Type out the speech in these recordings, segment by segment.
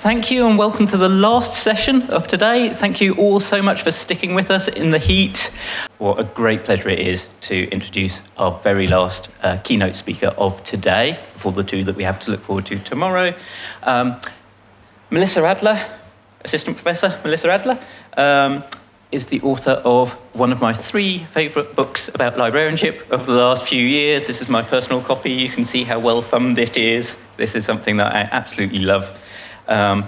Thank you and welcome to the last session of today. Thank you all so much for sticking with us in the heat. What a great pleasure it is to introduce our very last keynote speaker of today, before the two that we have to look forward to tomorrow. Melissa Adler, Assistant Professor Melissa Adler, is the author of one of my 3 favourite books about librarianship of the last few years. This is my personal copy. You can see how well thumbed it is. This is something that I absolutely love. In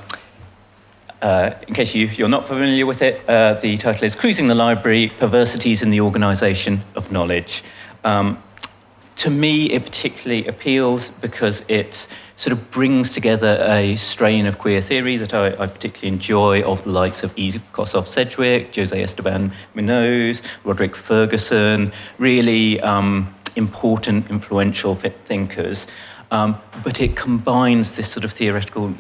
case you're not familiar with it, the title is Cruising the Library, Perversities in the Organisation of Knowledge. To me, it particularly appeals because it sort of brings together a strain of queer theory that I particularly enjoy, of the likes of E. Kosoff-Sedgwick, José Esteban Munoz, Roderick Ferguson, really important, influential thinkers. But it combines this sort of theoretical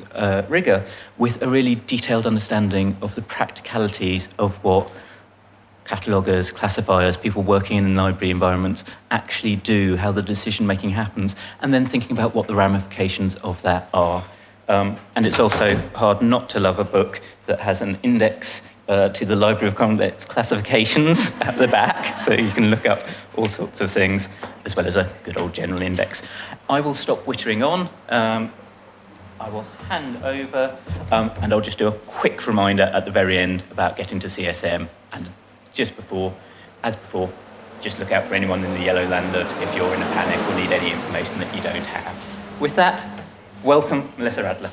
rigour with a really detailed understanding of the practicalities of what cataloguers, classifiers, people working in library environments actually do, how the decision-making happens, and then thinking about what the ramifications of that are. And it's also hard not to love a book that has an index to the Library of Congress classifications at the back, so you can look up all sorts of things, as well as a good old general index. I will stop whittering on. I will hand over, and I'll just do a quick reminder at the very end about getting to CSM, and just before, as before, just look out for anyone in the yellow lanyard if you're in a panic or need any information that you don't have. With that, welcome, Melissa Adler.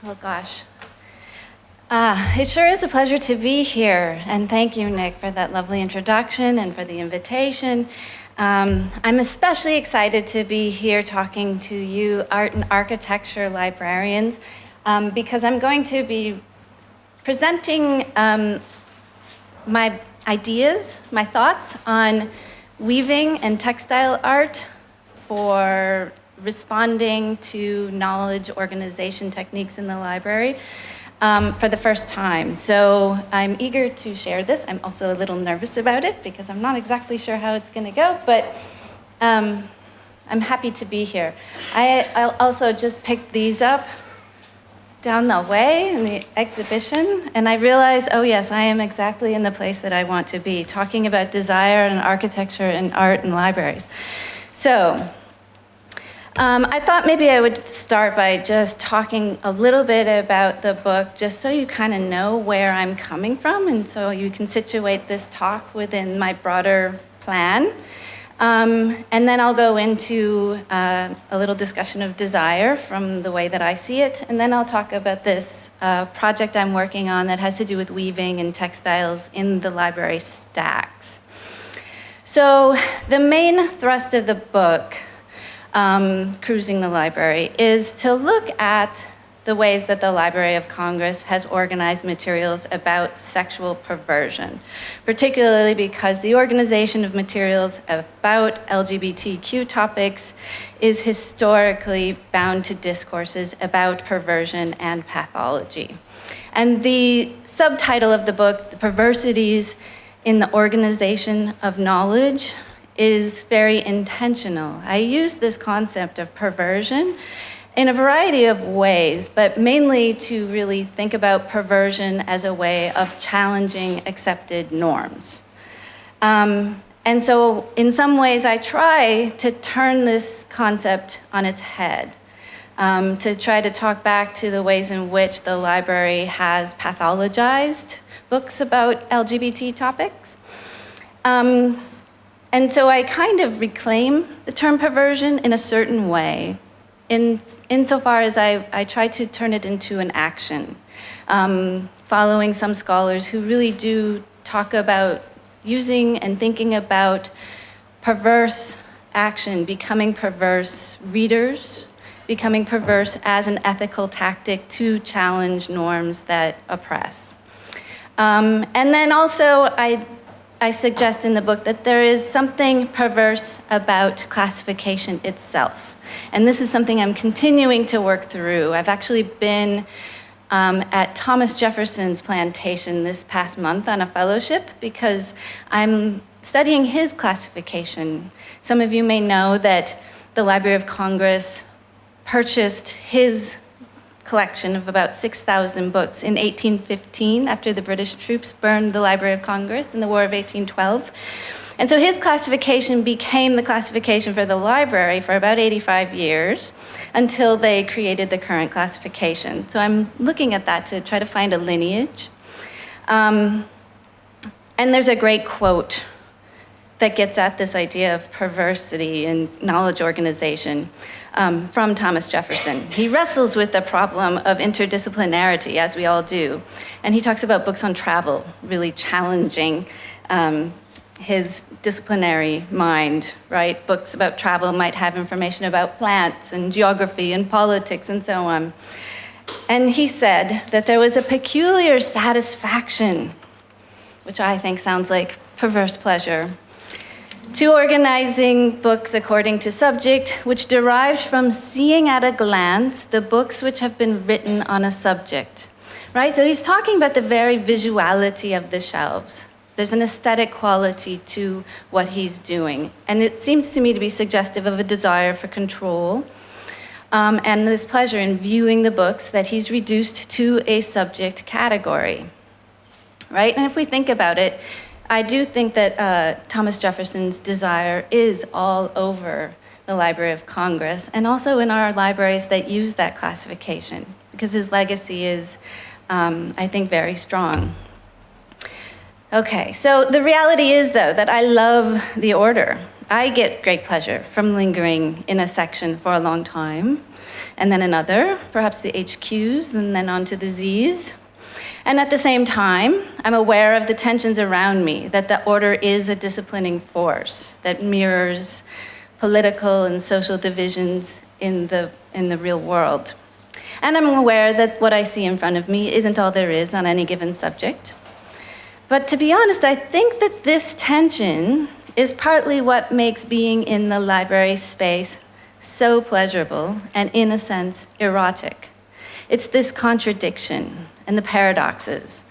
Oh gosh. It sure is a pleasure to be here, and thank you, Nick, for that lovely introduction and for the invitation. I'm especially excited to be here talking to you art and architecture librarians, because I'm going to be presenting my ideas, my thoughts on weaving and textile art for responding to knowledge organization techniques in the library for the first time. So I'm eager to share this. I'm also a little nervous about it because I'm not exactly sure how it's going to go, but I'm happy to be here. I'll also just picked these up down the way in the exhibition, and I realized, oh yes, I am exactly in the place that I want to be, talking about desire and architecture and art and libraries. So I thought maybe I would start by just talking a little bit about the book, just so you kind of know where I'm coming from, and so you can situate this talk within my broader plan. And then I'll go into a little discussion of desire from the way that I see it, and then I'll talk about this project I'm working on that has to do with weaving and textiles in the library stacks. So the main thrust of the book, Cruising the Library, is to look at the ways that the Library of Congress has organized materials about sexual perversion, particularly because the organization of materials about LGBTQ topics is historically bound to discourses about perversion and pathology. And the subtitle of the book, The Perversities in the Organization of Knowledge, is very intentional. I use this concept of perversion in a variety of ways, but mainly to really think about perversion as a way of challenging accepted norms. And so in some ways, I try to turn this concept on its head, to try to talk back to the ways in which the library has pathologized books about LGBT topics. And so I kind of reclaim the term perversion in a certain way, insofar as I try to turn it into an action, following some scholars who really do talk about using and thinking about perverse action, becoming perverse readers, becoming perverse as an ethical tactic to challenge norms that oppress. And then also I suggest in the book that there is something perverse about classification itself. And this is something I'm continuing to work through. I've actually been at Thomas Jefferson's plantation this past month on a fellowship because I'm studying his classification. Some of you may know that the Library of Congress purchased his collection of about 6,000 books in 1815 after the British troops burned the Library of Congress in the War of 1812. And so his classification became the classification for the library for about 85 years until they created the current classification. So I'm looking at that to try to find a lineage. And there's a great quote that gets at this idea of perversity in knowledge organization from Thomas Jefferson. He wrestles with the problem of interdisciplinarity, as we all do. And he talks about books on travel, really challenging his disciplinary mind, right? Books about travel might have information about plants and geography and politics and so on. And he said that there was a peculiar satisfaction, which I think sounds like perverse pleasure, to organizing books according to subject, which derived from seeing at a glance the books which have been written on a subject, right? So he's talking about the very visuality of the shelves. There's an aesthetic quality to what he's doing. And it seems to me to be suggestive of a desire for control and this pleasure in viewing the books that he's reduced to a subject category, right? And if we think about it, I do think that Thomas Jefferson's desire is all over the Library of Congress and also in our libraries that use that classification, because his legacy is, I think, very strong. Okay, so the reality is, though, that I love the order. I get great pleasure from lingering in a section for a long time, and then another, perhaps the HQs, and then on to the Zs. And at the same time, I'm aware of the tensions around me, that the order is a disciplining force that mirrors political and social divisions in the real world. And I'm aware that what I see in front of me isn't all there is on any given subject. But to be honest, I think that this tension is partly what makes being in the library space so pleasurable and, in a sense, erotic. It's this contradiction and the paradoxes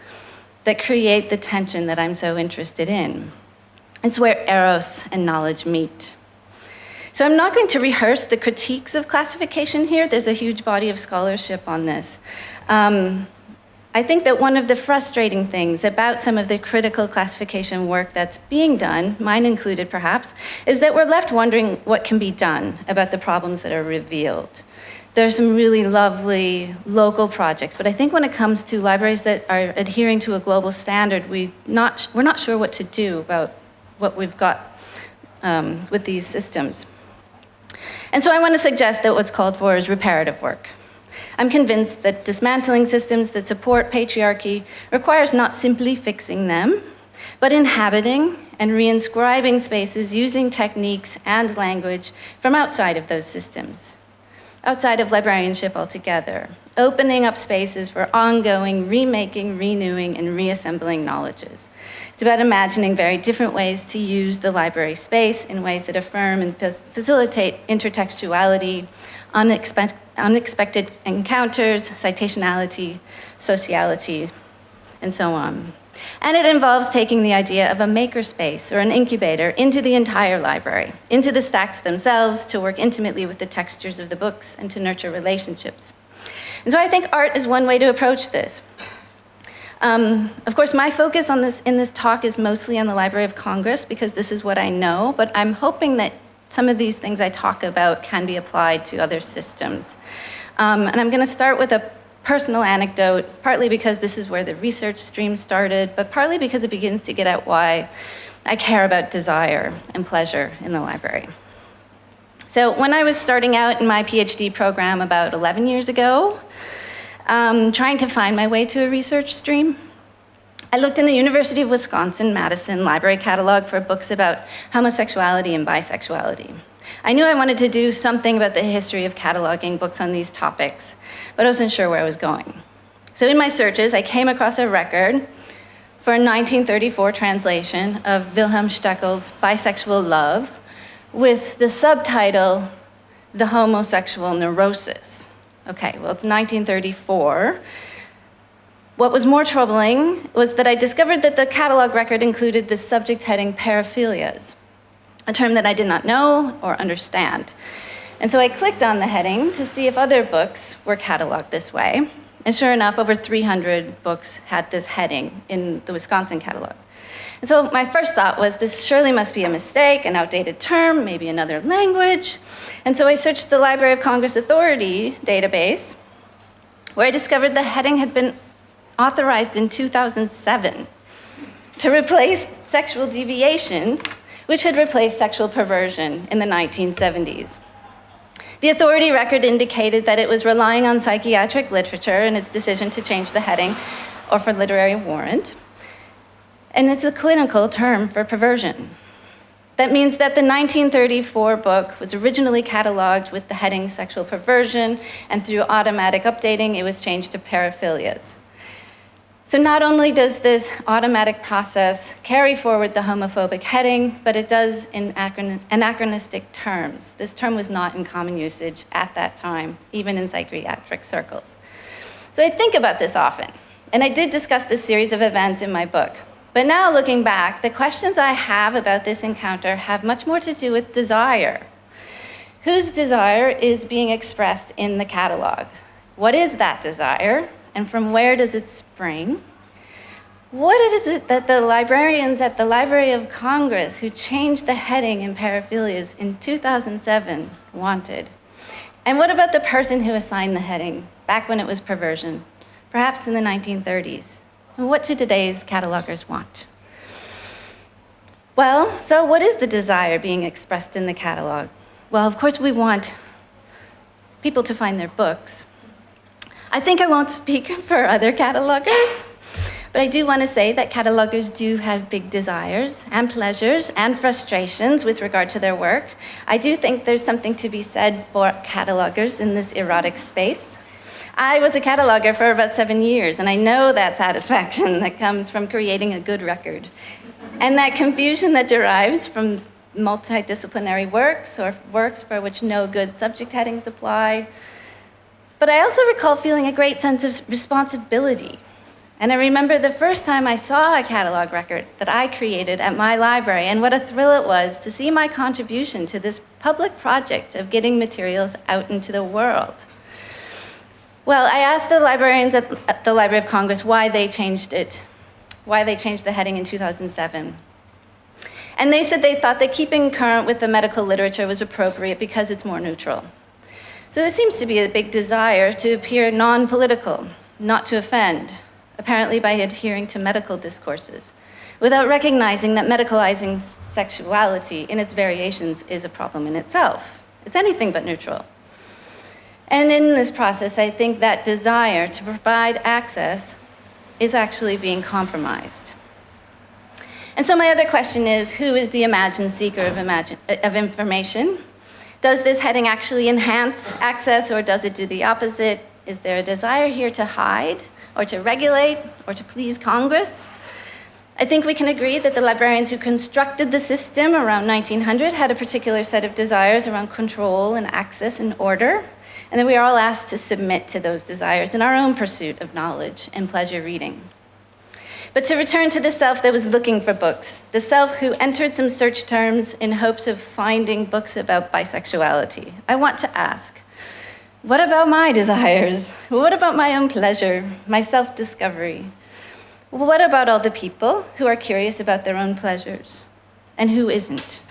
that create the tension that I'm so interested in. It's where eros and knowledge meet. So I'm not going to rehearse the critiques of classification here. There's a huge body of scholarship on this. I think that one of the frustrating things about some of the critical classification work that's being done, mine included perhaps, is that we're left wondering what can be done about the problems that are revealed. There are some really lovely local projects, but I think when it comes to libraries that are adhering to a global standard, we're not sure what to do about what we've got with these systems. And so I want to suggest that what's called for is reparative work. I'm convinced that dismantling systems that support patriarchy requires not simply fixing them, but inhabiting and reinscribing spaces using techniques and language from outside of those systems, outside of librarianship altogether, opening up spaces for ongoing remaking, renewing, and reassembling knowledges. It's about imagining very different ways to use the library space in ways that affirm and facilitate intertextuality, unexpected encounters, citationality, sociality, and so on. And it involves taking the idea of a makerspace or an incubator into the entire library, into the stacks themselves, to work intimately with the textures of the books and to nurture relationships. And so I think art is one way to approach this. Of course, my focus on in this talk is mostly on the Library of Congress because this is what I know, but I'm hoping that some of these things I talk about can be applied to other systems. And I'm going to start with a personal anecdote, partly because this is where the research stream started, but partly because it begins to get at why I care about desire and pleasure in the library. So when I was starting out in my PhD program about 11 years ago, trying to find my way to a research stream, I looked in the University of Wisconsin-Madison library catalog for books about homosexuality and bisexuality. I knew I wanted to do something about the history of cataloging books on these topics, but I wasn't sure where I was going. So in my searches, I came across a record for a 1934 translation of Wilhelm Steckel's Bisexual Love with the subtitle, The Homosexual Neurosis. Okay, well, it's 1934. What was more troubling was that I discovered that the catalog record included the subject heading paraphilias, a term that I did not know or understand. And so I clicked on the heading to see if other books were cataloged this way. And sure enough, over 300 books had this heading in the Wisconsin catalog. And so my first thought was, this surely must be a mistake, an outdated term, maybe another language. And so I searched the Library of Congress Authority database, where I discovered the heading had been authorized in 2007 to replace sexual deviation, which had replaced sexual perversion in the 1970s. The authority record indicated that it was relying on psychiatric literature in its decision to change the heading or for literary warrant. And it's a clinical term for perversion. That means that the 1934 book was originally cataloged with the heading sexual perversion, and through automatic updating, it was changed to paraphilias. So not only does this automatic process carry forward the homophobic heading, but it does in anachronistic terms. This term was not in common usage at that time, even in psychiatric circles. So I think about this often, and I did discuss this series of events in my book. But now, looking back, the questions I have about this encounter have much more to do with desire. Whose desire is being expressed in the catalog? What is that desire, and from where does it spring? What is it that the librarians at the Library of Congress who changed the heading in paraphilias in 2007 wanted? And what about the person who assigned the heading back when it was perversion, perhaps in the 1930s? And what do today's catalogers want? Well, so what is the desire being expressed in the catalog? Well, of course, we want people to find their books. I think I won't speak for other catalogers, but I do want to say that catalogers do have big desires and pleasures and frustrations with regard to their work. I do think there's something to be said for catalogers in this erotic space. I was a cataloger for about 7 years, and I know that satisfaction that comes from creating a good record, and that confusion that derives from multidisciplinary works or works for which no good subject headings apply. But I also recall feeling a great sense of responsibility. And I remember the first time I saw a catalog record that I created at my library, and what a thrill it was to see my contribution to this public project of getting materials out into the world. Well, I asked the librarians at the Library of Congress why they changed it, why they changed the heading in 2007. And they said they thought that keeping current with the medical literature was appropriate because it's more neutral. So there seems to be a big desire to appear non-political, not to offend, apparently by adhering to medical discourses, without recognizing that medicalizing sexuality in its variations is a problem in itself. It's anything but neutral. And in this process, I think that desire to provide access is actually being compromised. And so my other question is, who is the imagined seeker of information? Does this heading actually enhance access, or does it do the opposite? Is there a desire here to hide, or to regulate, or to please Congress? I think we can agree that the librarians who constructed the system around 1900 had a particular set of desires around control and access and order, and that we are all asked to submit to those desires in our own pursuit of knowledge and pleasure reading. But to return to the self that was looking for books, the self who entered some search terms in hopes of finding books about bisexuality, I want to ask, what about my desires? What about my own pleasure, my self-discovery? What about all the people who are curious about their own pleasures, and who isn't?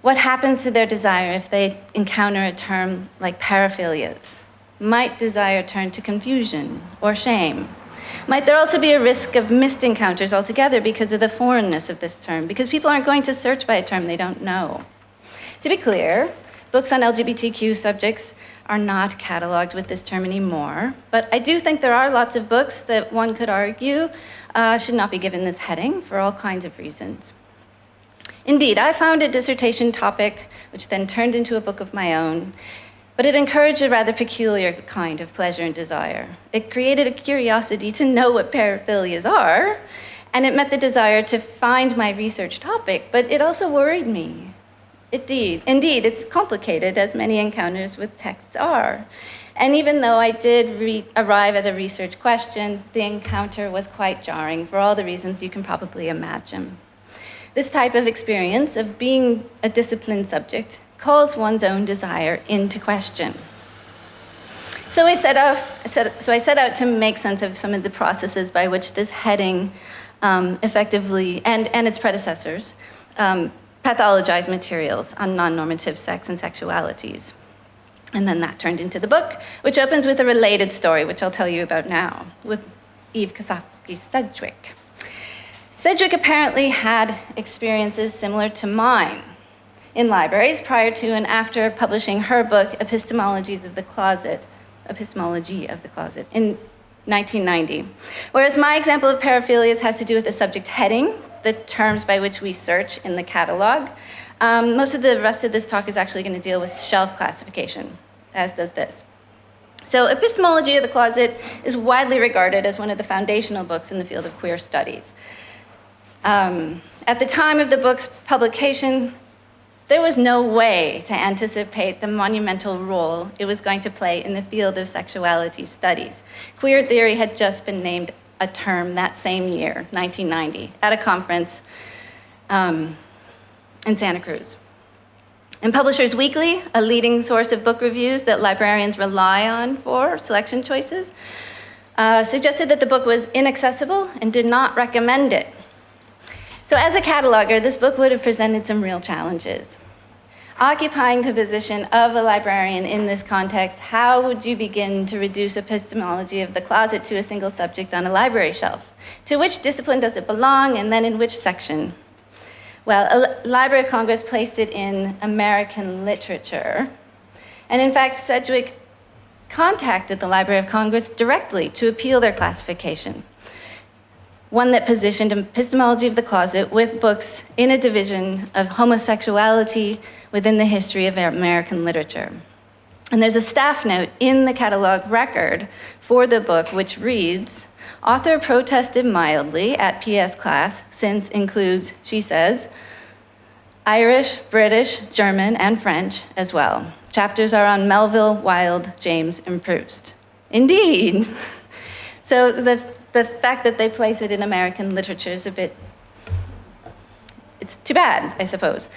What happens to their desire if they encounter a term like paraphilias? Might desire turn to confusion or shame? Might there also be a risk of missed encounters altogether because of the foreignness of this term, because people aren't going to search by a term they don't know? To be clear, books on LGBTQ subjects are not cataloged with this term anymore, but I do think there are lots of books that one could argue should not be given this heading for all kinds of reasons. Indeed, I found a dissertation topic, which then turned into a book of my own, but it encouraged a rather peculiar kind of pleasure and desire. It created a curiosity to know what paraphilias are, and it met the desire to find my research topic, but it also worried me. Indeed, it's complicated, as many encounters with texts are. And even though I did arrive at a research question, the encounter was quite jarring for all the reasons you can probably imagine. This type of experience of being a disciplined subject calls one's own desire into question. So I set out to make sense of some of the processes by which this heading effectively, and its predecessors, pathologized materials on non-normative sex and sexualities. And then that turned into the book, which opens with a related story, which I'll tell you about now, with Eve Kosofsky-Sedgwick. Sedgwick apparently had experiences similar to mine in libraries prior to and after publishing her book, Epistemology of the Closet, in 1990. Whereas my example of paraphilias has to do with the subject heading, the terms by which we search in the catalog. Most of the rest of this talk is actually going to deal with shelf classification, as does this. So Epistemology of the Closet is widely regarded as one of the foundational books in the field of queer studies. At the time of the book's publication, there was no way to anticipate the monumental role it was going to play in the field of sexuality studies. Queer theory had just been named a term that same year, 1990, at a conference in Santa Cruz. In Publishers Weekly, a leading source of book reviews that librarians rely on for selection choices, suggested that the book was inaccessible and did not recommend it. So as a cataloger, this book would have presented some real challenges. Occupying the position of a librarian in this context, how would you begin to reduce epistemology of the closet to a single subject on a library shelf? To which discipline does it belong, and then in which section? Well, a Library of Congress placed it in American literature. And in fact, Sedgwick contacted the Library of Congress directly to appeal their classification, one that positioned Epistemology of the Closet with books in a division of homosexuality within the history of American literature. And there's a staff note in the catalog record for the book which reads, author protested mildly at PS class since includes, she says, Irish, British, German, and French as well. Chapters are on Melville, Wilde, James, and Proust. Indeed. So the fact that they place it in American literature is it's too bad, I suppose.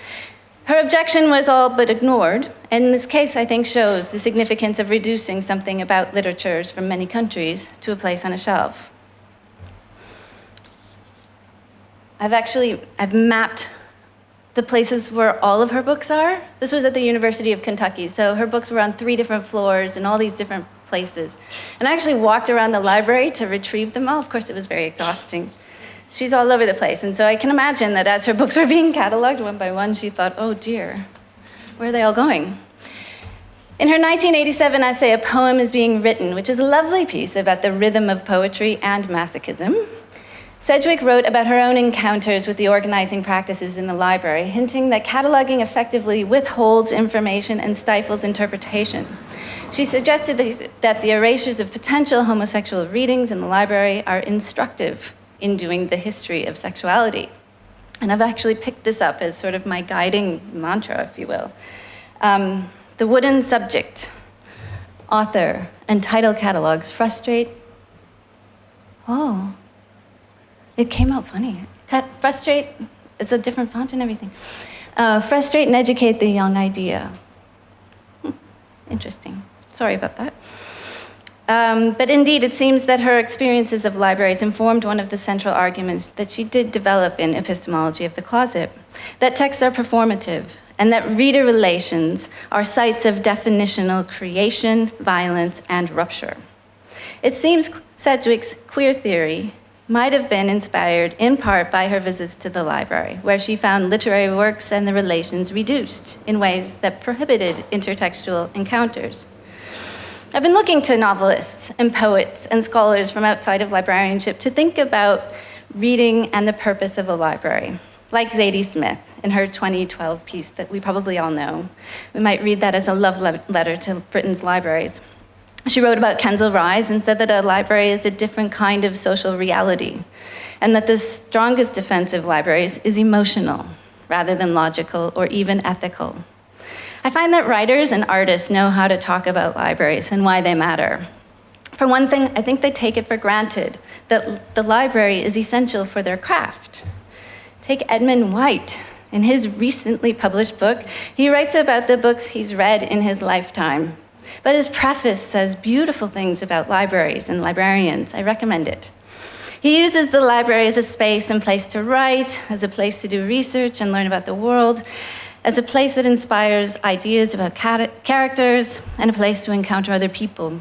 Her objection was all but ignored, and in this case, I think, shows the significance of reducing something about literatures from many countries to a place on a shelf. I've mapped the places where all of her books are. This was at the University of Kentucky, so her books were on 3 different floors in all these different places. And I actually walked around the library to retrieve them all. Of course, it was very exhausting. She's all over the place, and so I can imagine that as her books were being cataloged one by one, she thought, oh dear, where are they all going? In her 1987 essay, A Poem is Being Written, which is a lovely piece about the rhythm of poetry and masochism, Sedgwick wrote about her own encounters with the organizing practices in the library, hinting that cataloging effectively withholds information and stifles interpretation. She suggested that the erasures of potential homosexual readings in the library are instructive in doing the history of sexuality. And I've actually picked this up as sort of my guiding mantra, if you will. The wooden subject, author, and title catalogs frustrate. Oh, it came out funny. Frustrate, it's a different font and everything. Frustrate and educate the young idea. Interesting. Sorry about that. But indeed, it seems that her experiences of libraries informed one of the central arguments that she did develop in Epistemology of the Closet, that texts are performative, and that reader relations are sites of definitional creation, violence, and rupture. It seems Sedgwick's queer theory might have been inspired in part by her visits to the library, where she found literary works and the relations reduced in ways that prohibited intertextual encounters. I've been looking to novelists and poets and scholars from outside of librarianship to think about reading and the purpose of a library, like Zadie Smith in her 2012 piece that we probably all know. We might read that as a love letter to Britain's libraries. She wrote about Kensal Rise and said that a library is a different kind of social reality, and that the strongest defense of libraries is emotional rather than logical or even ethical. I find that writers and artists know how to talk about libraries and why they matter. For one thing, I think they take it for granted that the library is essential for their craft. Take Edmund White, In his recently published book, he writes about the books he's read in his lifetime. But his preface says beautiful things about libraries and librarians. I recommend it. He uses the library as a space and place to write, as a place to do research and learn about the world, as a place that inspires ideas about characters, and a place to encounter other people.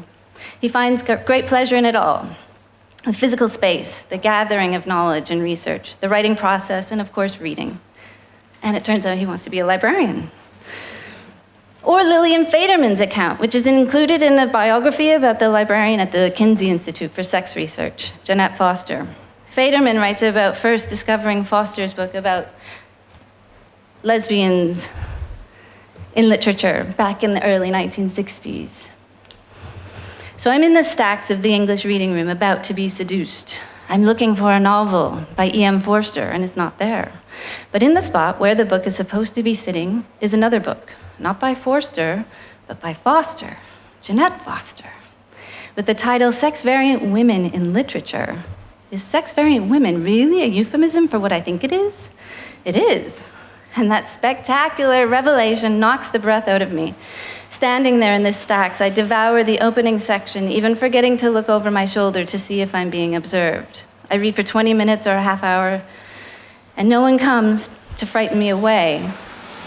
He finds great pleasure in it all. The physical space, the gathering of knowledge and research, the writing process, and of course, reading. And it turns out he wants to be a librarian. Or Lillian Faderman's account, which is included in a biography about the librarian at the Kinsey Institute for Sex Research, Jeanette Foster. Faderman writes about first discovering Foster's book about lesbians in literature back in the early 1960s. So I'm in the stacks of the English reading room about to be seduced. I'm looking for a novel by E.M. Forster, and it's not there. But in the spot where the book is supposed to be sitting is another book, not by Forster, but by Foster, Jeanette Foster, with the title Sex-Variant Women in Literature. Is sex-variant women really a euphemism for what I think it is? It is. And that spectacular revelation knocks the breath out of me. Standing there in the stacks, I devour the opening section, even forgetting to look over my shoulder to see if I'm being observed. I read for 20 minutes or a half hour, and no one comes to frighten me away.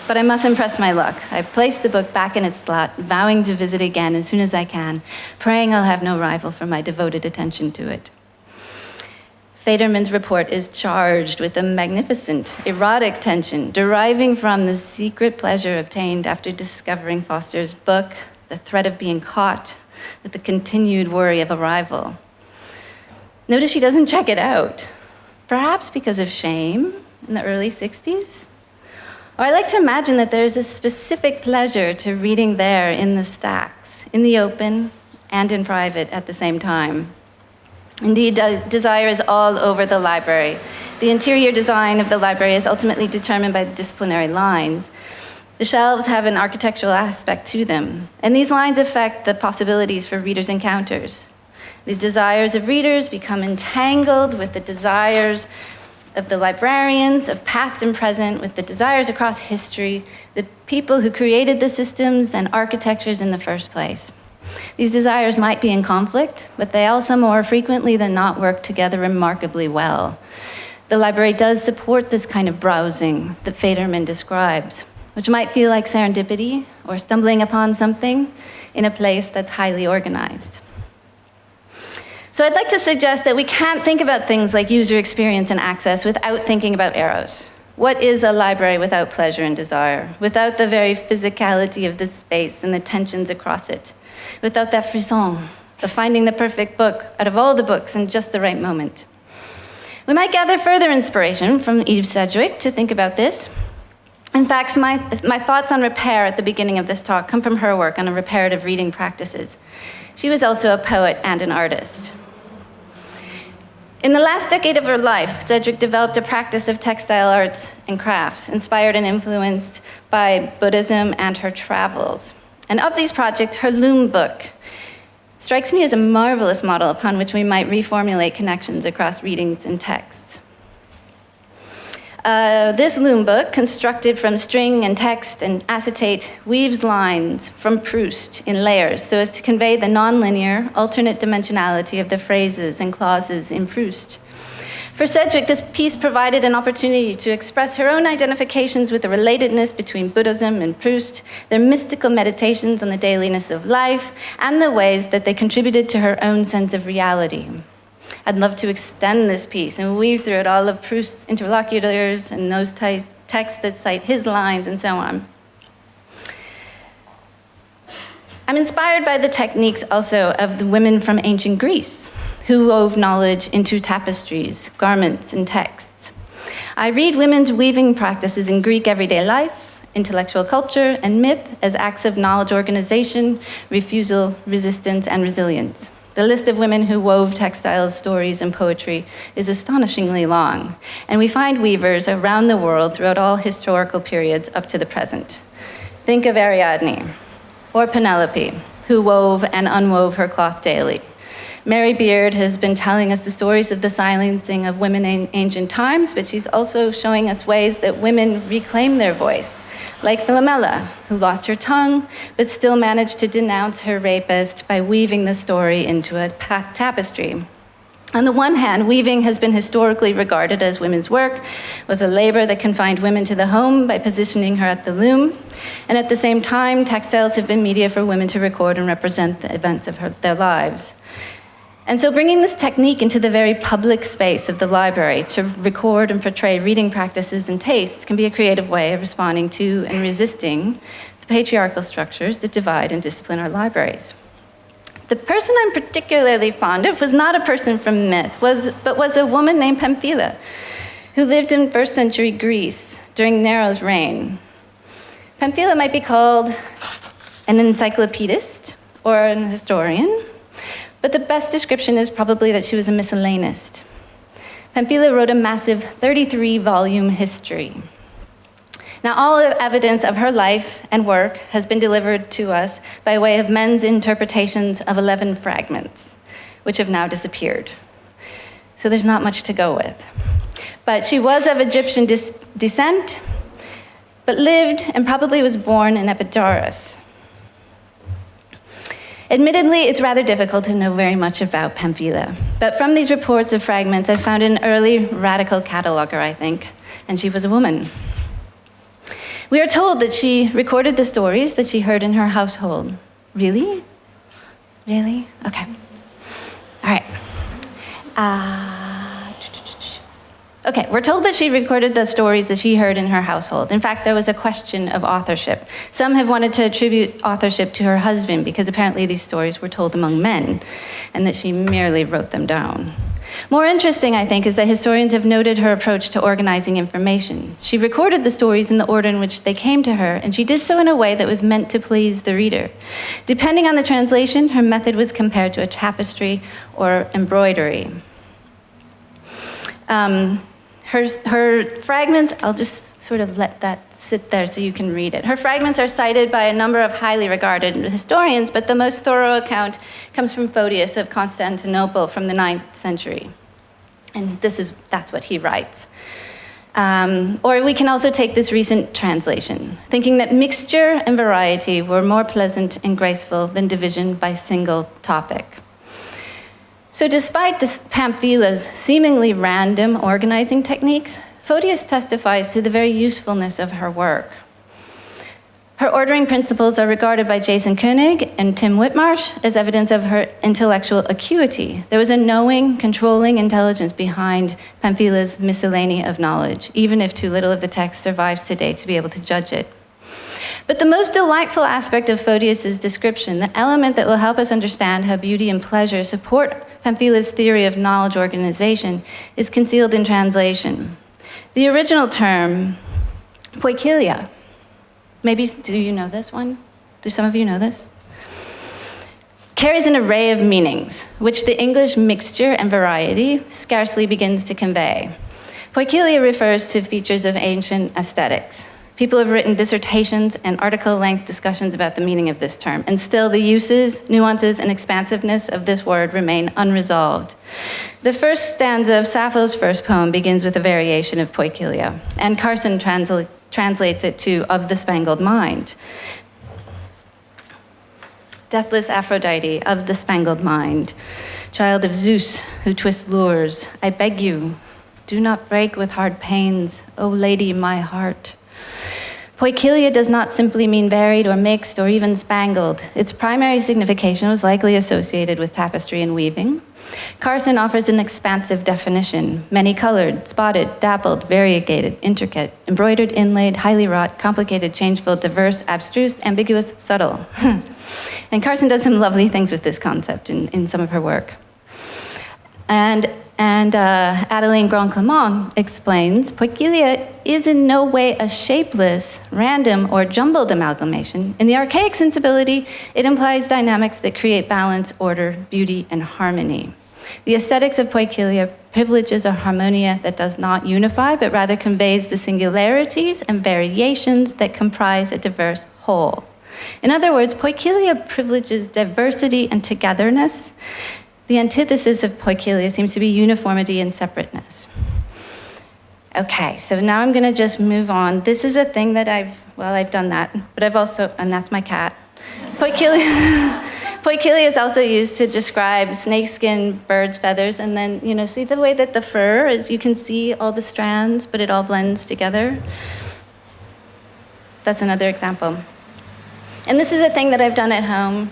But I mustn't press my luck. I place the book back in its slot, vowing to visit again as soon as I can, praying I'll have no rival for my devoted attention to it. Faderman's report is charged with a magnificent, erotic tension deriving from the secret pleasure obtained after discovering Foster's book, the threat of being caught, with the continued worry of a rival. Notice she doesn't check it out, perhaps because of shame in the early 60s. Or I like to imagine that there's a specific pleasure to reading there in the stacks, in the open and in private at the same time. Indeed, desire is all over the library. The interior design of the library is ultimately determined by disciplinary lines. The shelves have an architectural aspect to them, and these lines affect the possibilities for readers' encounters. The desires of readers become entangled with the desires of the librarians, of past and present, with the desires across history, the people who created the systems and architectures in the first place. These desires might be in conflict, but they also more frequently than not work together remarkably well. The library does support this kind of browsing that Faderman describes, which might feel like serendipity or stumbling upon something in a place that's highly organized. So I'd like to suggest that we can't think about things like user experience and access without thinking about eros. What is a library without pleasure and desire, without the very physicality of the space and the tensions across it? Without that frisson of finding the perfect book out of all the books in just the right moment. We might gather further inspiration from Eve Sedgwick to think about this. In fact, my thoughts on repair at the beginning of this talk come from her work on reparative reading practices. She was also a poet and an artist. In the last decade of her life, Sedgwick developed a practice of textile arts and crafts, inspired and influenced by Buddhism and her travels. And of these projects, her loom book strikes me as a marvelous model upon which we might reformulate connections across readings and texts. This loom book, constructed from string and text and acetate, weaves lines from Proust in layers so as to convey the nonlinear, alternate dimensionality of the phrases and clauses in Proust. For Sedgwick, this piece provided an opportunity to express her own identifications with the relatedness between Buddhism and Proust, their mystical meditations on the dailiness of life, and the ways that they contributed to her own sense of reality. I'd love to extend this piece and weave through it all of Proust's interlocutors and those texts that cite his lines and so on. I'm inspired by the techniques also of the women from ancient Greece, who wove knowledge into tapestries, garments, and texts. I read women's weaving practices in Greek everyday life, intellectual culture, and myth as acts of knowledge organization, refusal, resistance, and resilience. The list of women who wove textiles, stories, and poetry is astonishingly long, and we find weavers around the world throughout all historical periods up to the present. Think of Ariadne, or Penelope, who wove and unwove her cloth daily. Mary Beard has been telling us the stories of the silencing of women in ancient times, but she's also showing us ways that women reclaim their voice, like Philomela, who lost her tongue, but still managed to denounce her rapist by weaving the story into a tapestry. On the one hand, weaving has been historically regarded as women's work, was a labor that confined women to the home by positioning her at the loom. And at the same time, textiles have been media for women to record and represent the events of their lives. And so bringing this technique into the very public space of the library to record and portray reading practices and tastes can be a creative way of responding to and resisting the patriarchal structures that divide and discipline our libraries. The person I'm particularly fond of was not a person from myth, but was a woman named Pamphila, who lived in first century Greece during Nero's reign. Pamphila might be called an encyclopedist or an historian, but the best description is probably that she was a miscellanist. Pamphila wrote a massive 33-volume history. Now, all the evidence of her life and work has been delivered to us by way of men's interpretations of 11 fragments, which have now disappeared. So there's not much to go with. But she was of Egyptian descent, but lived and probably was born in Epidaurus. Admittedly, it's rather difficult to know very much about Pamphila, but from these reports of fragments, I found an early radical cataloger, I think, and she was a woman. We are told that she recorded the stories that she heard in her household. Really? Really? Okay. All right. Okay, we're told that she recorded the stories that she heard in her household. In fact, there was a question of authorship. Some have wanted to attribute authorship to her husband because apparently these stories were told among men and that she merely wrote them down. More interesting, I think, is that historians have noted her approach to organizing information. She recorded the stories in the order in which they came to her, and she did so in a way that was meant to please the reader. Depending on the translation, her method was compared to a tapestry or embroidery. Her fragments, I'll just sort of let that sit there so you can read it. Her fragments are cited by a number of highly regarded historians, but the most thorough account comes from Photius of Constantinople from the 9th century. And that's what he writes. Or we can also take this recent translation, thinking that mixture and variety were more pleasant and graceful than division by single topic. So despite Pamphila's seemingly random organizing techniques, Photius testifies to the very usefulness of her work. Her ordering principles are regarded by Jason Koenig and Tim Whitmarsh as evidence of her intellectual acuity. There was a knowing, controlling intelligence behind Pamphila's miscellany of knowledge, even if too little of the text survives today to be able to judge it. But the most delightful aspect of Photius's description, the element that will help us understand how beauty and pleasure support Pamphila's theory of knowledge organization, is concealed in translation. The original term, poikilia, maybe, do you know this one? Do some of you know this? Carries an array of meanings, which the English mixture and variety scarcely begins to convey. Poikilia refers to features of ancient aesthetics. People have written dissertations and article-length discussions about the meaning of this term, and still the uses, nuances, and expansiveness of this word remain unresolved. The first stanza of Sappho's first poem begins with a variation of poikilia, and Carson translates it to "of the spangled mind." Deathless Aphrodite, of the spangled mind, child of Zeus, who twists lures, I beg you, do not break with hard pains, O lady, my heart. Poikilia does not simply mean varied or mixed or even spangled. Its primary signification was likely associated with tapestry and weaving. Carson offers an expansive definition: many-colored, spotted, dappled, variegated, intricate, embroidered, inlaid, highly wrought, complicated, changeful, diverse, abstruse, ambiguous, subtle. And Carson does some lovely things with this concept in some of her work. And Adeline Grand-Clement explains, poikilia is in no way a shapeless, random, or jumbled amalgamation. In the archaic sensibility, it implies dynamics that create balance, order, beauty, and harmony. The aesthetics of poikilia privileges a harmonia that does not unify, but rather conveys the singularities and variations that comprise a diverse whole. In other words, poikilia privileges diversity and togetherness. The antithesis of poikilia seems to be uniformity and separateness. Okay, so now I'm going to just move on. This is a thing that I've done that, but I've also, and that's my cat. Poikilia is also used to describe snakeskin, birds' feathers, and then, see the way that the fur is, you can see all the strands, but it all blends together. That's another example. And this is a thing that I've done at home.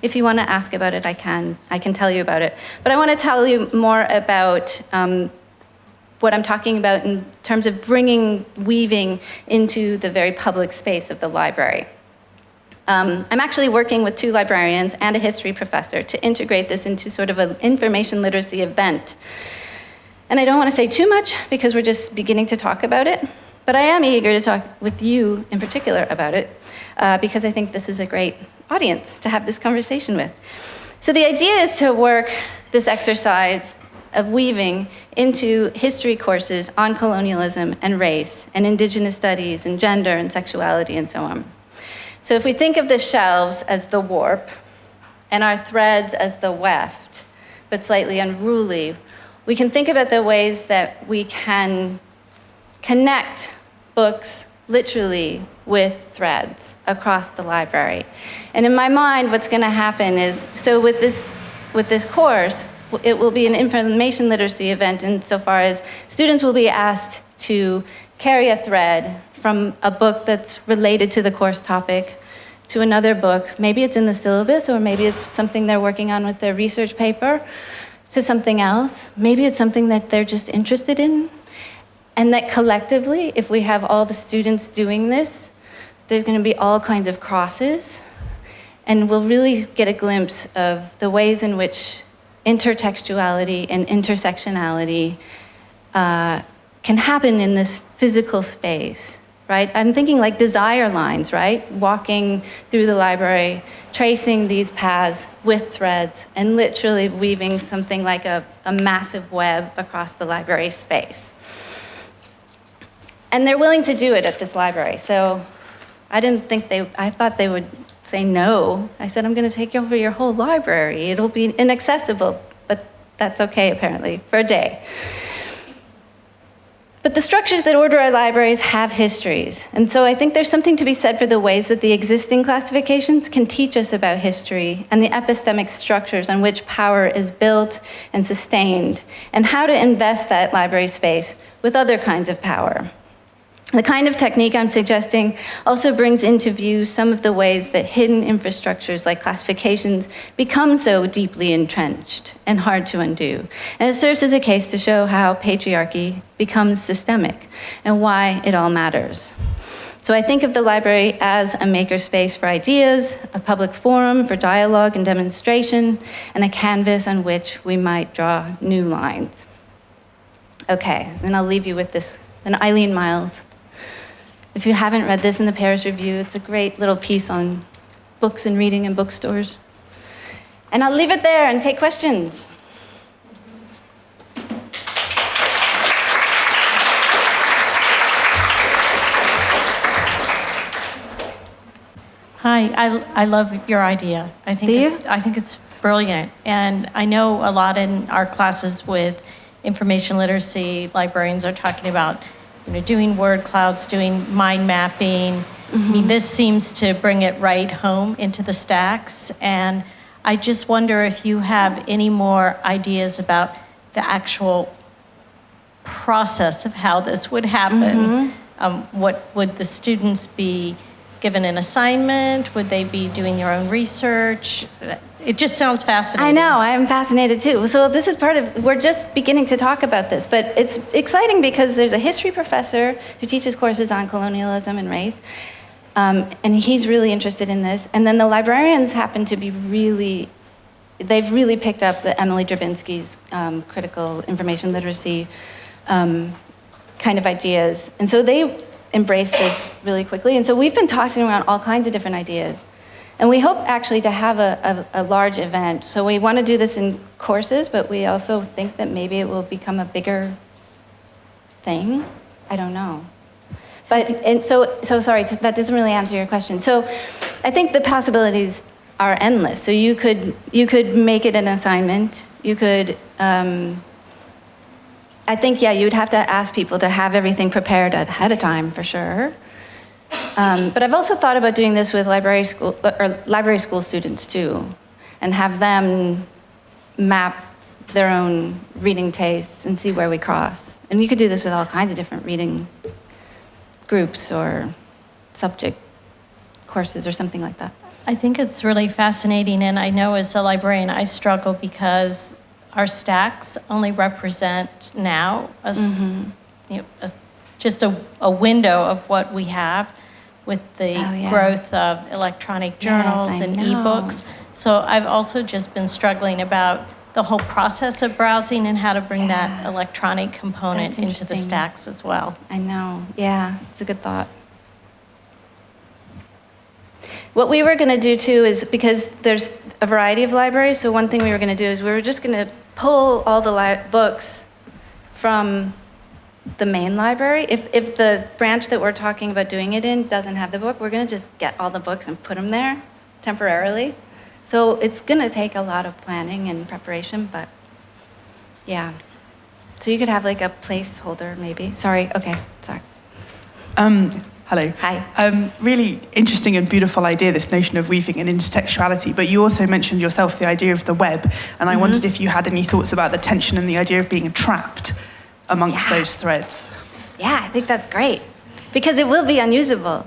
If you want to ask about it, I can tell you about it. But I want to tell you more about what I'm talking about in terms of bringing weaving into the very public space of the library. I'm actually working with 2 librarians and a history professor to integrate this into sort of an information literacy event. And I don't want to say too much because we're just beginning to talk about it, but I am eager to talk with you in particular about it because I think this is a great audience to have this conversation with. So the idea is to work this exercise of weaving into history courses on colonialism and race and indigenous studies and gender and sexuality and so on. So if we think of the shelves as the warp and our threads as the weft, but slightly unruly, we can think about the ways that we can connect books literally with threads across the library. And in my mind, what's going to happen is, so with this course, it will be an information literacy event insofar as students will be asked to carry a thread from a book that's related to the course topic to another book. Maybe it's in the syllabus, or maybe it's something they're working on with their research paper, to something else. Maybe it's something that they're just interested in. And that collectively, if we have all the students doing this, there's going to be all kinds of crosses. And we'll really get a glimpse of the ways in which intertextuality and intersectionality can happen in this physical space, right? I'm thinking like desire lines, right? Walking through the library, tracing these paths with threads, and literally weaving something like a massive web across the library space. And they're willing to do it at this library. So I thought they would say no. I said, I'm going to take over your whole library. It'll be inaccessible, but that's okay, apparently, for a day. But the structures that order our libraries have histories. And so I think there's something to be said for the ways that the existing classifications can teach us about history and the epistemic structures on which power is built and sustained, and how to invest that library space with other kinds of power. The kind of technique I'm suggesting also brings into view some of the ways that hidden infrastructures like classifications become so deeply entrenched and hard to undo. And it serves as a case to show how patriarchy becomes systemic and why it all matters. So I think of the library as a makerspace for ideas, a public forum for dialogue and demonstration, and a canvas on which we might draw new lines. Okay, and I'll leave you with this, an Eileen Miles. If you haven't read this in the Paris Review, it's a great little piece on books and reading in bookstores. And I'll leave it there and take questions. Hi, I love your idea. I think it's brilliant. And I know a lot in our classes with information literacy, librarians are talking about doing word clouds, doing mind mapping. Mm-hmm. I mean, this seems to bring it right home into the stacks. And I just wonder if you have any more ideas about the actual process of how this would happen. Mm-hmm. What would the students be given an assignment? Would they be doing their own research? It just sounds fascinating. I know, I'm fascinated too. So this is we're just beginning to talk about this, but it's exciting because there's a history professor who teaches courses on colonialism and race, and he's really interested in this. And then the librarians happen to be they've really picked up the Emily Drabinski's critical information literacy kind of ideas. And so they embraced this really quickly. And so we've been tossing around all kinds of different ideas. And we hope actually to have a large event. So we want to do this in courses, but we also think that maybe it will become a bigger thing. I don't know. But, and so sorry, that doesn't really answer your question. So I think the possibilities are endless. So you could make it an assignment. You could, I think, yeah, you'd have to ask people to have everything prepared ahead of time for sure. But I've also thought about doing this with library school students too, and have them map their own reading tastes and see where we cross. And you could do this with all kinds of different reading groups or subject courses or something like that. I think it's really fascinating, and I know as a librarian I struggle because our stacks only represent now just a window of what we have with the growth of electronic journals and ebooks. So I've also just been struggling about the whole process of browsing and how to bring that electronic component into the stacks as well. I know, yeah, it's a good thought. What we were going to do too is, because there's a variety of libraries, so one thing we were going to do is we were just going to pull all the books from the main library. If the branch that we're talking about doing it in doesn't have the book, we're going to just get all the books and put them there temporarily. So it's going to take a lot of planning and preparation, but yeah. So you could have like a placeholder maybe. Sorry, okay, sorry. Hello. Hi. Really interesting and beautiful idea, this notion of weaving and intertextuality, but you also mentioned yourself the idea of the web, and I wondered if you had any thoughts about the tension and the idea of being trapped amongst those threads. Yeah, I think that's great, because it will be unusable.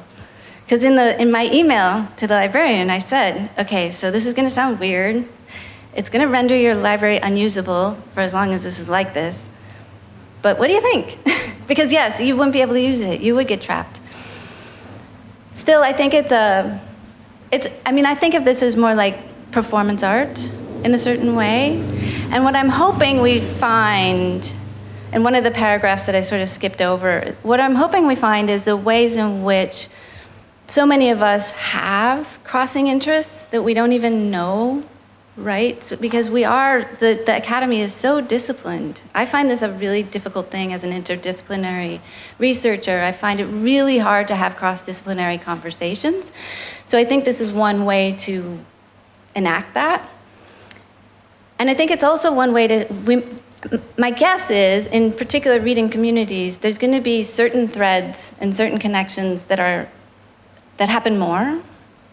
Because in my email to the librarian, I said, okay, so this is going to sound weird. It's going to render your library unusable for as long as this is like this. But what do you think? Because yes, you wouldn't be able to use it. You would get trapped. Still, I think I think of this as more like performance art in a certain way. And what I'm hoping we find, and one of the paragraphs that I sort of skipped over, what I'm hoping we find is the ways in which so many of us have crossing interests that we don't even know, right? So, because the academy is so disciplined. I find this a really difficult thing as an interdisciplinary researcher. I find it really hard to have cross-disciplinary conversations. So I think this is one way to enact that. And I think it's also one way my guess is, in particular reading communities, there's going to be certain threads and certain connections that happen more,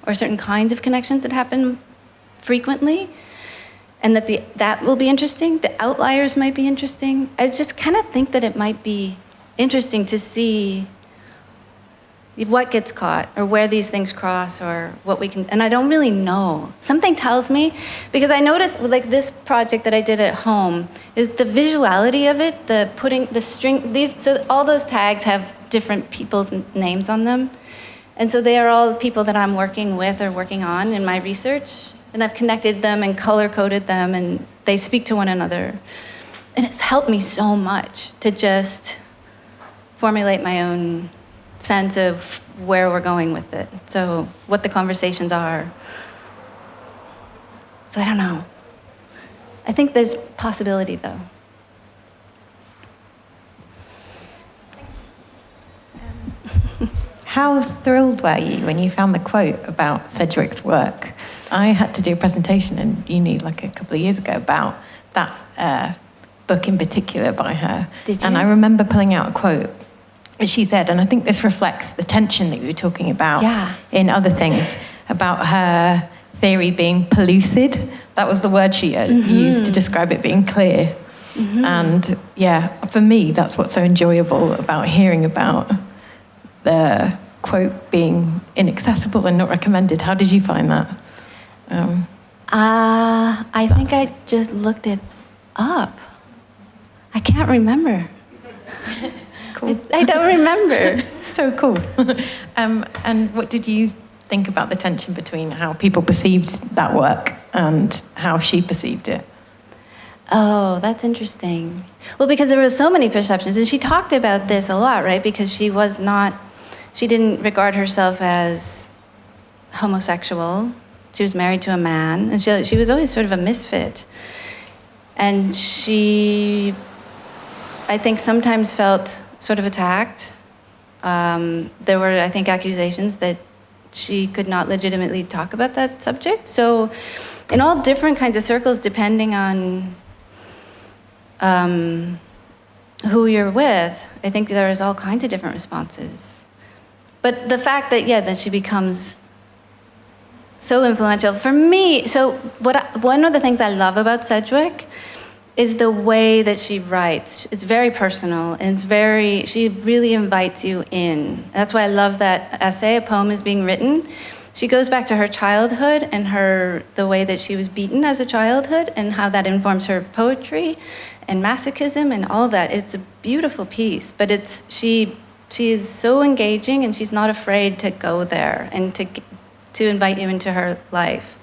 or certain kinds of connections that happen frequently, and that will be interesting. The outliers might be interesting. I just kind of think that it might be interesting to see what gets caught, or where these things cross, or what we can, and I don't really know. Something tells me, because I noticed, like this project that I did at home, is the visuality of it, the putting the string, so all those tags have different people's names on them. And so they are all people that I'm working with or working on in my research. And I've connected them and color-coded them, and they speak to one another. And it's helped me so much to just formulate my own sense of where we're going with it. So what the conversations are. So I don't know. I think there's possibility, though. How thrilled were you when you found the quote about Sedgwick's work? I had to do a presentation in uni like a couple of years ago about that book in particular by her. Did you? And I remember pulling out a quote that she said, and I think this reflects the tension that you were talking about in other things, about her theory being pellucid. That was the word she used to describe it being clear. And yeah, for me, that's what's so enjoyable about hearing about the quote being inaccessible and not recommended. How did you find that? I think I just looked it up. I can't remember. Cool. I don't remember. So cool. And what did you think about the tension between how people perceived that work and how she perceived it? Oh, that's interesting. Well, because there were so many perceptions, and she talked about this a lot, right? Because she didn't regard herself as homosexual. She was married to a man, and she was always sort of a misfit. And she, I think, sometimes felt sort of attacked. There were, I think, accusations that she could not legitimately talk about that subject. So in all different kinds of circles, depending on who you're with, I think there's all kinds of different responses. But the fact that, that she becomes so influential for me. So one of the things I love about Sedgwick is the way that she writes. It's very personal, and she really invites you in. That's why I love that essay, A Poem is Being Written. She goes back to her childhood and the way that she was beaten as a childhood and how that informs her poetry and masochism and all that. It's a beautiful piece, but she is so engaging, and she's not afraid to go there and to invite you into her life.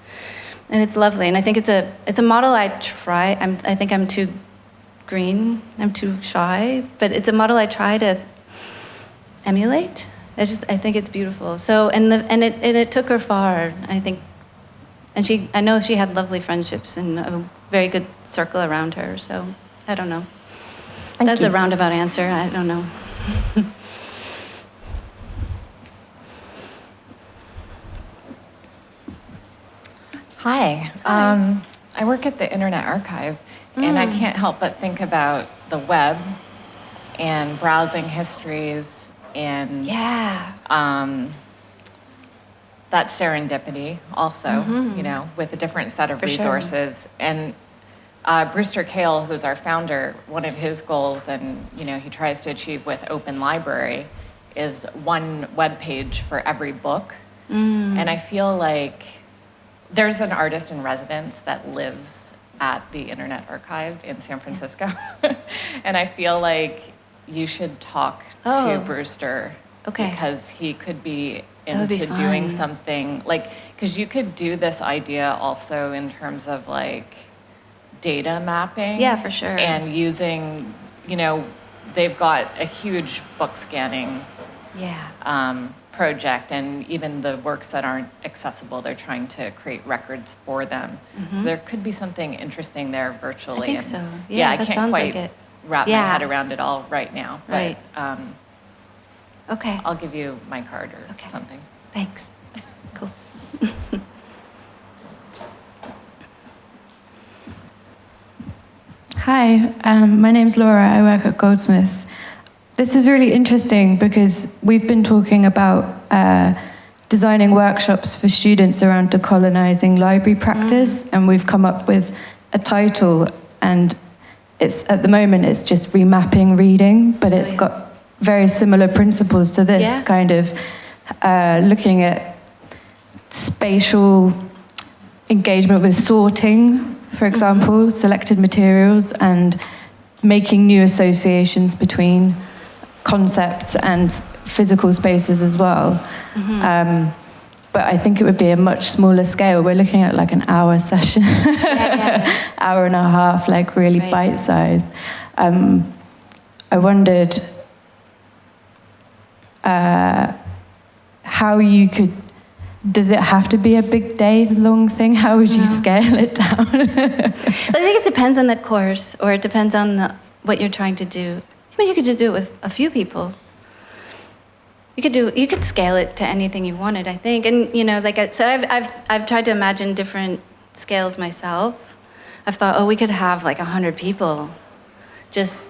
And it's lovely, and I think it's a model I think I'm too green, I'm too shy, but it's a model I try to emulate. I think it's beautiful. So, and it took her far, I think, and I know she had lovely friendships and a very good circle around her. So, I don't know. That's a roundabout answer. I don't know. Hi. I work at the Internet Archive, and I can't help but think about the web and browsing histories and that serendipity also, with a different set of resources. Sure. And Brewster Kahle, who's our founder, one of his goals, and he tries to achieve with Open Library, is one web page for every book. And I feel like there's an artist in residence that lives at the Internet Archive in San Francisco. And I feel like you should talk to Brewster. Okay. Because he could be into doing something, because you could do this idea also in terms of data mapping. Yeah, for sure. And using, they've got a huge book scanning project, and even the works that aren't accessible, they're trying to create records for them. So there could be something interesting there virtually. I think so. Yeah, I can't quite wrap my head around it all right now. But, okay. I'll give you my card or something. Thanks. Cool. Hi, my name's Laura. I work at Goldsmiths. This is really interesting because we've been talking about designing workshops for students around decolonizing library practice, and we've come up with a title, and at the moment it's just remapping reading, but it's got very similar principles to this, kind of looking at spatial engagement with sorting, for example, selected materials, and making new associations between concepts and physical spaces as well. But I think it would be a much smaller scale. We're looking at an hour session, hour and a half, really bite-sized. I wondered how you could, does it have to be a big day-long thing? How would you scale it down? I think it depends on the course, or it depends on what you're trying to do. You could just do it with a few people. You could scale it to anything you wanted, I think. And so I've tried to imagine different scales myself. I've thought, we could have 100 people just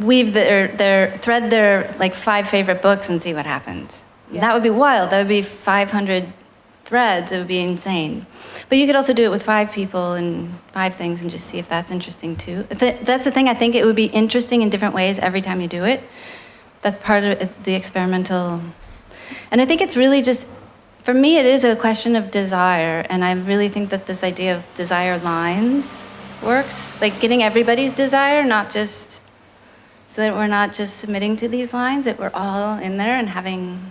weave thread their 5 favorite books and see what happens. Yeah. That would be wild. That would be 500 threads. It would be insane. But you could also do it with 5 people and 5 things and just see if that's interesting too. That's the thing. I think it would be interesting in different ways every time you do it. That's part of the experimental. And I think it's really just, for me, it is a question of desire. And I really think that this idea of desire lines works. Getting everybody's desire, not just, so that we're not just submitting to these lines, that we're all in there and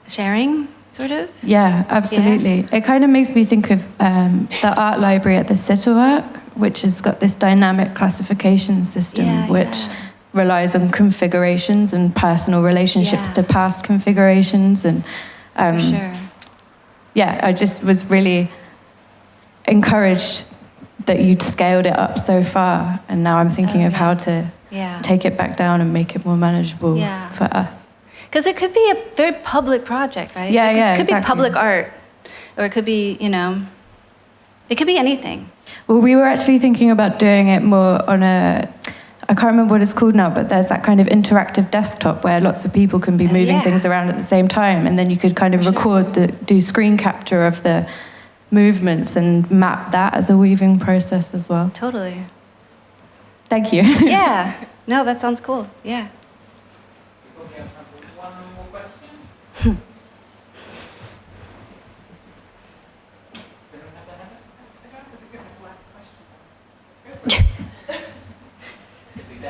sharing, sort of. Yeah, absolutely. Yeah. It kind of makes me think of the art library at the Sitterwork, which has got this dynamic classification system, which relies on configurations and personal relationships to past configurations. And for sure. Yeah, I just was really encouraged that you'd scaled it up so far, and now I'm thinking of how to take it back down and make it more manageable for us. Because it could be a very public project, right? It could be public art, or it could be, it could be anything. Well, we were actually thinking about doing it more on I can't remember what it's called now, but there's that kind of interactive desktop where lots of people can be moving things around at the same time, and then you could kind of do screen capture of the movements and map that as a weaving process as well. Totally. Thank you. Yeah. No, that sounds cool. Yeah. One more question?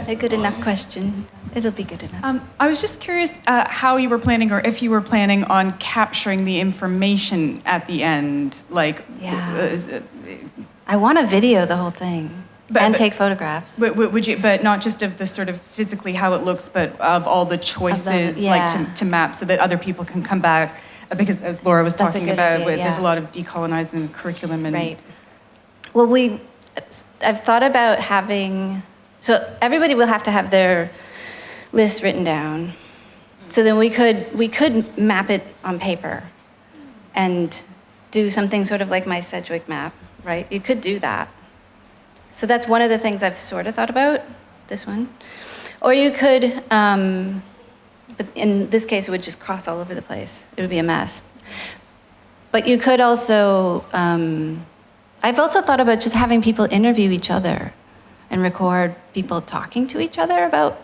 A good enough question. It'll be good enough. I was just curious how you were planning, or if you were planning on capturing the information at the end. Like, I want to video the whole thing and take photographs. Would you? But not just of the sort of physically how it looks, but of all the choices, like to map, so that other people can come back. Because as Laura was talking about, there's a lot of decolonizing the curriculum. And right. Well, I've thought about having. So everybody will have to have their list written down. So then we could map it on paper and do something sort of like my Sedgwick map, right? You could do that. So that's one of the things I've sort of thought about, this one. Or you could, but in this case, it would just cross all over the place. It would be a mess. But you could also, I've also thought about just having people interview each other and record people talking to each other about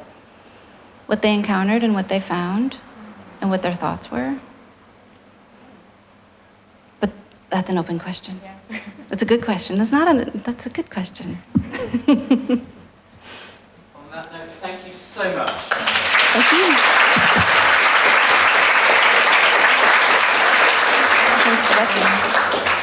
what they encountered and what they found and what their thoughts were. But that's an open question. Yeah. That's a good question. That's a good question. On that note, thank you so much. Thank you. I'm sweating.